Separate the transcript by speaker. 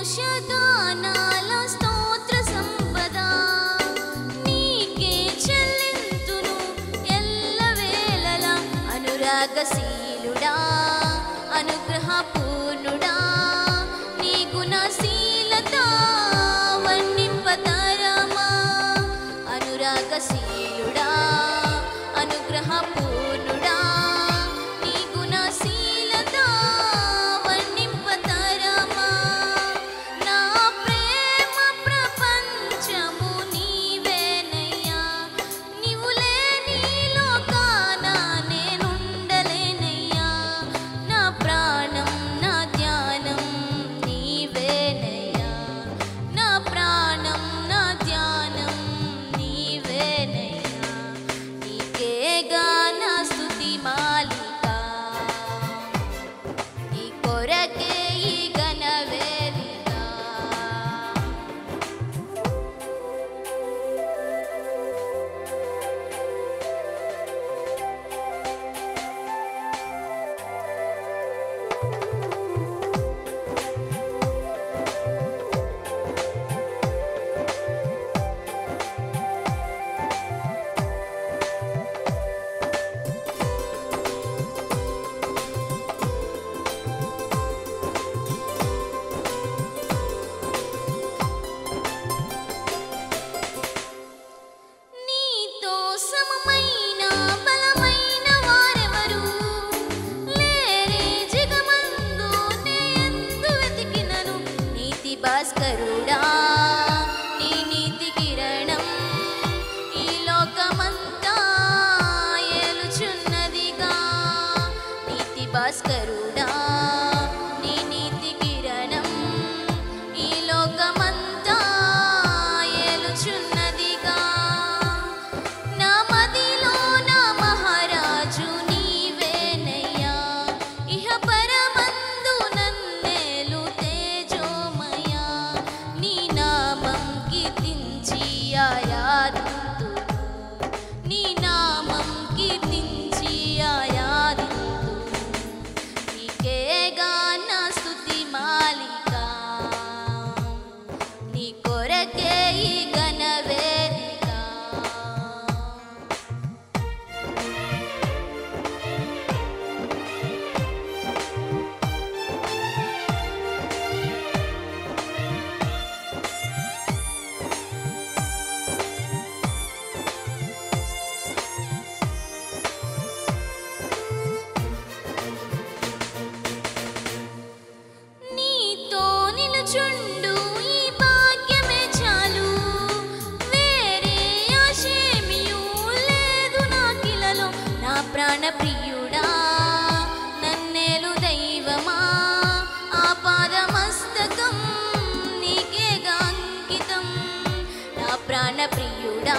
Speaker 1: ఉషగానాల స్తోత్ర సంపద నీకే చెల్లింతును ఎల్లవేళలా. అనురాగశీలుడా అనుగ్రహపూర్ణుడా నీ గుణశీలత వర్ణింపతరమా. అనురాగశీలుడా అనుగ్రహపూర్ణుడా నీ గుణశీలత వర్ణింపతరమా. నా ప్రేమ ప్రపంచము నీవేనయ్యా, నీవు లేని లోకాన నేనుండలేనయ్యా. నా ప్రాణం నా ధ్యానం నీవేనయ్యా, నా ప్రాణం నా ధ్యానం నీవేనయ్యా. నీకేగా నా స్తుతి మాలిక, నీ కొరకే ఈ ఘనవేదిక. నీతో సమమైన బలమైన వారెవరు లేరే జగమందు, నే ఎందు వెతికినను. నీతి భాస్కరుడా నీ నీతి కిరణం ఈ లోకమంతా ఏలుచున్నదిగా. నీతి భాస్కరుడా నీ నీతి కిరణం ఈ లోకమంతా ఏలుచున్నదిగా. నా మదిలో నా మహారాజు నీవేనయ్యా, ఇహ పరమందు నన్నేలు తేజోమయా. నీ నామం కీర్తించి ఆరాధింతును, నీ నామం కీర్తించి ఆరాధింతును. నీకేగా నా స్తుతి మాలిక, నీ కొరకే ఈ ఘనవేదిక. నీతో నిలుచుండు ఈ భాగ్యమే చాలు, వేరే ఆశేమియూ లేదు నాకిలలో. నా ప్రాణప్రియుడా నన్నేలు దైవమా, ఆపాదమస్తకం నీకేగా అంకితం. నా ప్రాణప్రియుడా